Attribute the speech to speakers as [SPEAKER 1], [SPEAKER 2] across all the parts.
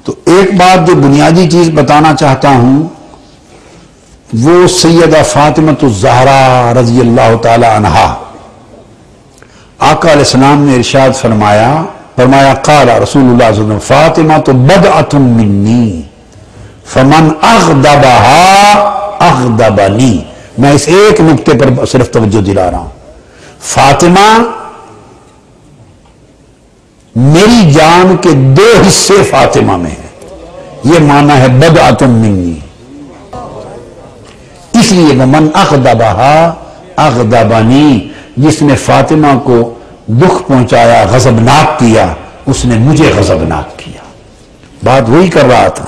[SPEAKER 1] تو ایک بات جو بنیادی چیز بتانا چاہتا ہوں وہ سیدہ فاطمۃ الزہرا رضی اللہ تعالی عنہا، آقا علیہ السلام نے ارشاد فرمایا قال رسول اللہ صلی اللہ علیہ وسلم فاطمہ تو بدعۃ منی فمن اغضبها اغضبنی. میں اس ایک نقطے پر صرف توجہ دلا رہا ہوں. فاطمہ میری جان کے دو حصے فاطمہ میں ہیں، یہ معنی ہے بدعۃ منی. اس لیے من اغضبها اغضبنی، جس نے فاطمہ کو دکھ پہنچایا، غضبناک کیا، اس نے مجھے غضبناک کیا. بات وہی کر رہا تھا،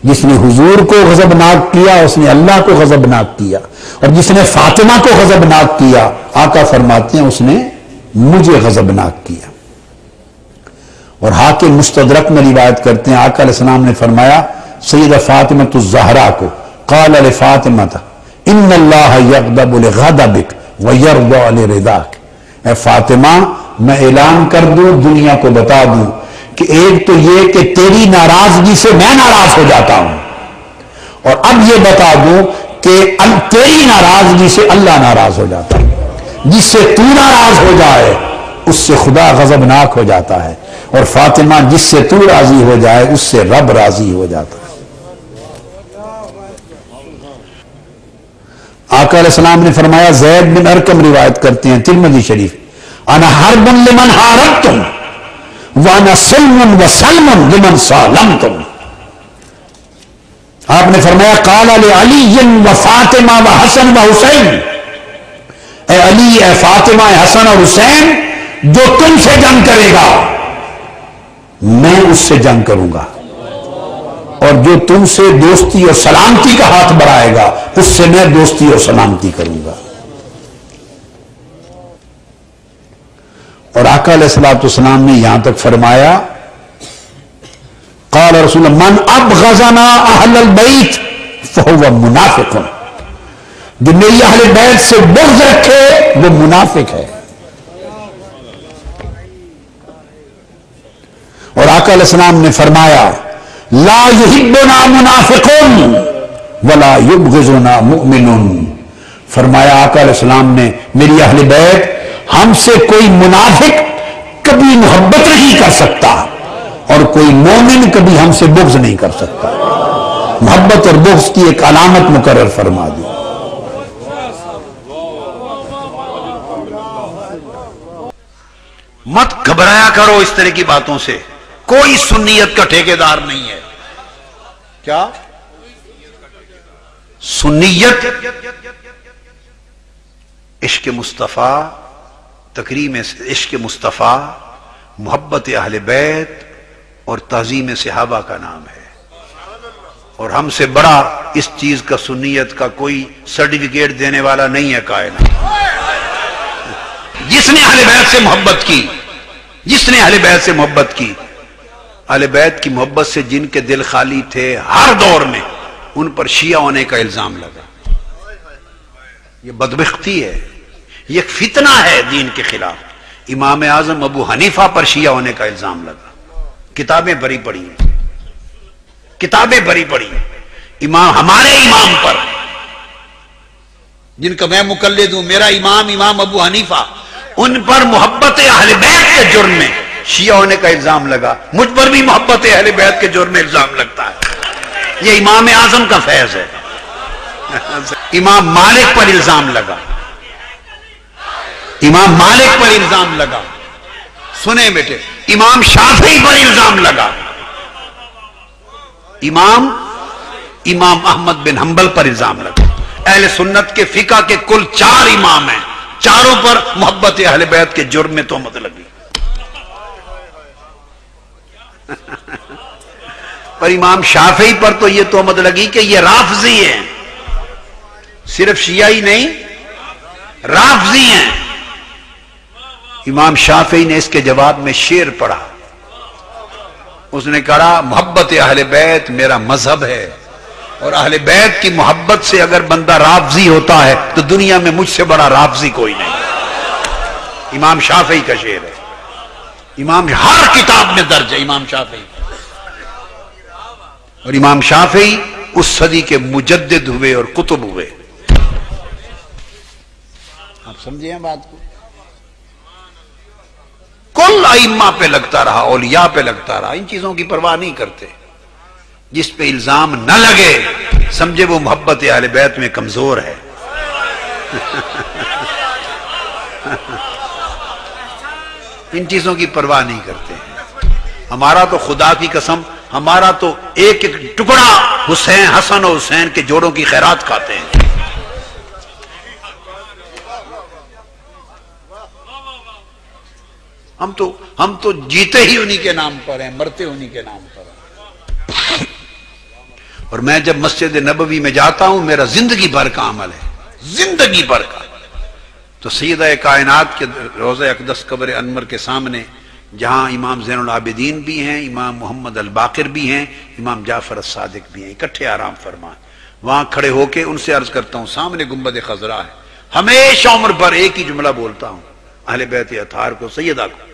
[SPEAKER 1] جس نے حضور کو غضبناک کیا اس نے اللہ کو غضبناک کیا، اور جس نے فاطمہ کو غضبناک کیا آقا فرماتے ہیں اس نے مجھے غضبناک کیا. اور حاکم مستدرک میں روایت کرتے ہیں آقا علیہ السلام نے فرمایا سیدہ فاطمۃ الزہرا کو قال لفاطمۃ ان اللہ یغضب لغضبک ویرضى لرضاک. اے فاطمہ میں اعلان کر دوں، دنیا کو بتا دوں کہ ایک تو یہ کہ تیری ناراضگی سے میں ناراض ہو جاتا ہوں، اور اب یہ بتا دوں کہ تیری ناراضگی سے اللہ ناراض ہو جاتا ہے. جس سے تو ناراض ہو جائے اس سے خدا غضبناک ہو جاتا ہے، اور فاطمہ جس سے تو راضی ہو جائے اس سے رب راضی ہو جاتا ہے. آقا علیہ السلام نے فرمایا، زید بن ارقم روایت کرتے ہیں ترمذی شریف، انا حرب لمن حاربتم وانا سلم وسلم لمن سالمتم. آپ نے فرمایا قال لعلی وفاطمہ وحسن وحسین، اے علی، اے فاطمہ، اے حسن اور حسین، جو تم سے جنگ کرے گا میں اس سے جنگ کروں گا، اور جو تم سے دوستی اور سلامتی کا ہاتھ بڑھائے گا اس سے میں دوستی اور سلامتی کروں گا. اور آقا علیہ السلام نے یہاں تک فرمایا قال رسول اللہ من ابغضنا اہل البیت فہو منافق، جو میری اہل بیت سے بغض رکھے وہ منافق ہے. اور آقا علیہ السلام نے فرمایا لا یحبنا منافق ولا یبغضنا مؤمن. فرمایا آقا علیہ السلام نے میری اہل بیت ہم سے کوئی منافق کبھی محبت نہیں کر سکتا اور کوئی مومن کبھی ہم سے بغض نہیں کر سکتا. محبت اور بغض کی ایک علامت مقرر فرما دی.
[SPEAKER 2] مت گھبرایا کرو اس طرح کی باتوں سے، کوئی سنیت کا ٹھیکیدار نہیں ہے. کیا سنیت؟ عشق مصطفیٰ، تکریم عشق مصطفیٰ، محبت اہل بیت اور تعظیم صحابہ کا نام ہے. اور ہم سے بڑا اس چیز کا سنیت کا کوئی سرٹیفکیٹ دینے والا نہیں ہے کائنات. جس نے اہل بیت سے محبت کی، جس نے اہل بیت سے محبت کی، اہل بیت کی محبت سے جن کے دل خالی تھے ہر دور میں ان پر شیعہ ہونے کا الزام لگا. یہ بدبختی ہے، یہ ایک فتنہ ہے دین کے خلاف. امام اعظم ابو حنیفہ پر شیعہ ہونے کا الزام لگا. کتابیں بری پڑی ہیں، کتابیں بری پڑی ہیں. امام ہمارے امام پر، جن کا میں مقلد ہوں، میرا امام امام ابو حنیفہ، ان پر محبت اہل بیت کے جرم میں شیعہ ہونے کا الزام لگا. مجھ پر بھی محبت اہل بیت کے جرم میں الزام لگتا ہے. یہ امام اعظم کا فیض ہے. امام مالک پر الزام لگا، امام مالک پر الزام لگا. سنیں بیٹے، امام شافعی پر الزام لگا، امام احمد بن حنبل پر الزام لگا. اہل سنت کے فقہ کے کل 4 امام ہیں، چاروں پر محبت اہل بیت کے جرم میں تہمت لگی. پر امام شافعی پر تو یہ تہمت لگی کہ یہ رافضی ہیں. صرف شیعہ ہی نہیں، رافضی ہیں. امام شافعی نے اس کے جواب میں شعر پڑھا. اس نے کہا محبت اہل بیت میرا مذہب ہے، اور اہل بیت کی محبت سے اگر بندہ رافضی ہوتا ہے تو دنیا میں مجھ سے بڑا رافضی کوئی نہیں. امام شافعی کا شعر ہے. امام ہر کتاب میں درج ہے امام شافعی. اور امام شافعی اس صدی کے مجدد ہوئے اور قطب ہوئے. آپ سمجھے ہیں بات کو؟ کل ائمہ پہ لگتا رہا، اولیاء پہ لگتا رہا، ان چیزوں کی پرواہ نہیں کرتے. جس پہ الزام نہ لگے سمجھے وہ محبت اہل بیت میں کمزور ہے. ان چیزوں کی پرواہ نہیں کرتے ہیں. ہمارا تو خدا کی قسم، ہمارا تو ایک ایک ٹکڑا حسین، حسن اور حسین کے جوڑوں کی خیرات کھاتے ہیں. ہم تو جیتے ہی انہی کے نام پر ہیں، مرتے انہی کے نام پر ہیں. اور میں جب مسجد نبوی میں جاتا ہوں میرا زندگی بھر کا عمل ہے، زندگی بھر کا. تو سیدہ کائنات کے روضہ اقدس قبر انور کے سامنے جہاں امام زین العابدین بھی ہیں، امام محمد الباقر بھی ہیں، امام جعفر الصادق بھی ہیں، اکٹھے آرام فرمان. وہاں کھڑے ہو کے ان سے عرض کرتا ہوں، سامنے گنبد خضرا ہے، ہمیشہ عمر بھر ایک ہی جملہ بولتا ہوں اہل بیت اطہار کو، سیدہ کو،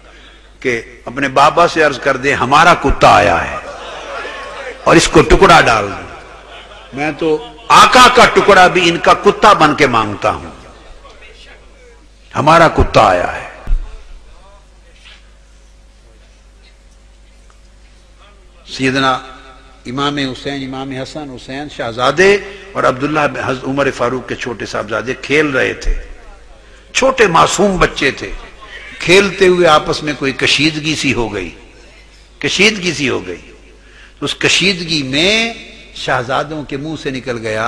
[SPEAKER 2] کہ اپنے بابا سے عرض کر دیں ہمارا کتا آیا ہے اور اس کو ٹکڑا ڈال دیں. میں تو آقا کا ٹکڑا بھی ان کا کتا بن کے مانگتا ہوں. ہمارا کتا آیا ہے. سیدنا امام حسین، امام حسن حسین شہزادے اور عبداللہ عمر فاروق کے چھوٹے صاحبزادے کھیل رہے تھے، چھوٹے معصوم بچے تھے. کھیلتے ہوئے آپس میں کوئی کشیدگی سی ہو گئی. اس کشیدگی میں شہزادوں کے منہ سے نکل گیا،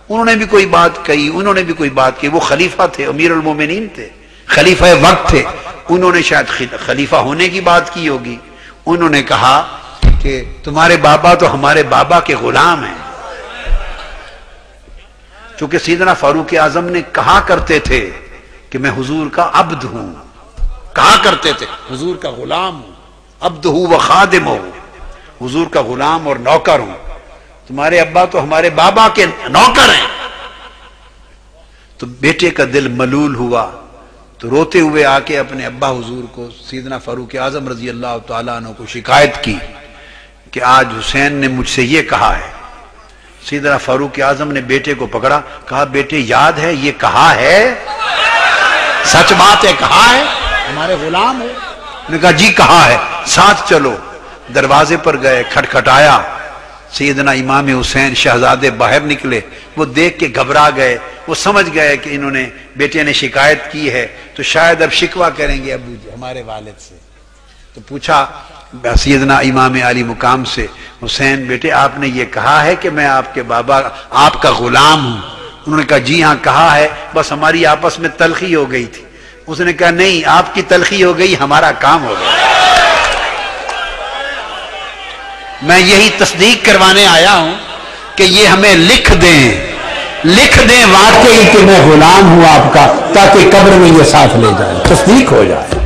[SPEAKER 2] انہوں نے بھی کوئی بات کہی، وہ خلیفہ تھے، امیر المومنین تھے، خلیفہ وقت تھے. انہوں نے شاید خلیفہ ہونے کی بات کی ہوگی. انہوں نے کہا کہ تمہارے بابا تو ہمارے بابا کے غلام ہیں. چونکہ سیدنا فاروق اعظم نے کہا کرتے تھے کہ میں حضور کا عبد ہوں، کہا کرتے تھے حضور کا غلام ہوں، عبد ہوں و خادم ہوں، حضور کا غلام اور نوکر ہوں. تمہارے ابا تو ہمارے بابا کے نوکر ہیں. تو بیٹے کا دل ملول ہوا تو روتے ہوئے آ کے اپنے ابا حضور کو، سیدنا فاروق اعظم رضی اللہ تعالیٰ عنہ کو شکایت کی کہ آج حسین نے مجھ سے یہ کہا ہے. سیدنا فاروق اعظم نے بیٹے کو پکڑا، کہا بیٹے یاد ہے یہ کہا ہے؟ سچ بات ہے کہا ہے؟ ہمارے غلام ہے؟ نے کہا جی کہا ہے. ساتھ چلو. دروازے پر گئے، کھٹکھٹایا. سیدنا امام حسین شہزادے باہر نکلے. وہ دیکھ کے گھبرا گئے، وہ سمجھ گئے کہ انہوں نے بیٹے نے شکایت کی ہے تو شاید اب شکوہ کریں گے ابو جی ہمارے والد سے. تو پوچھا سیدنا امام علی مقام سے، حسین بیٹے آپ نے یہ کہا ہے کہ میں آپ کے بابا آپ کا غلام ہوں؟ انہوں نے کہا جی ہاں کہا ہے، بس ہماری آپس میں تلخی ہو گئی تھی. اس نے کہا نہیں، آپ کی تلخی ہو گئی، ہمارا کام ہو گیا. میں یہی تصدیق کروانے آیا ہوں کہ یہ ہمیں لکھ دیں واقعی کہ میں غلام ہوں آپ کا، تاکہ قبر میں یہ ساتھ لے جائے، تصدیق ہو جائے.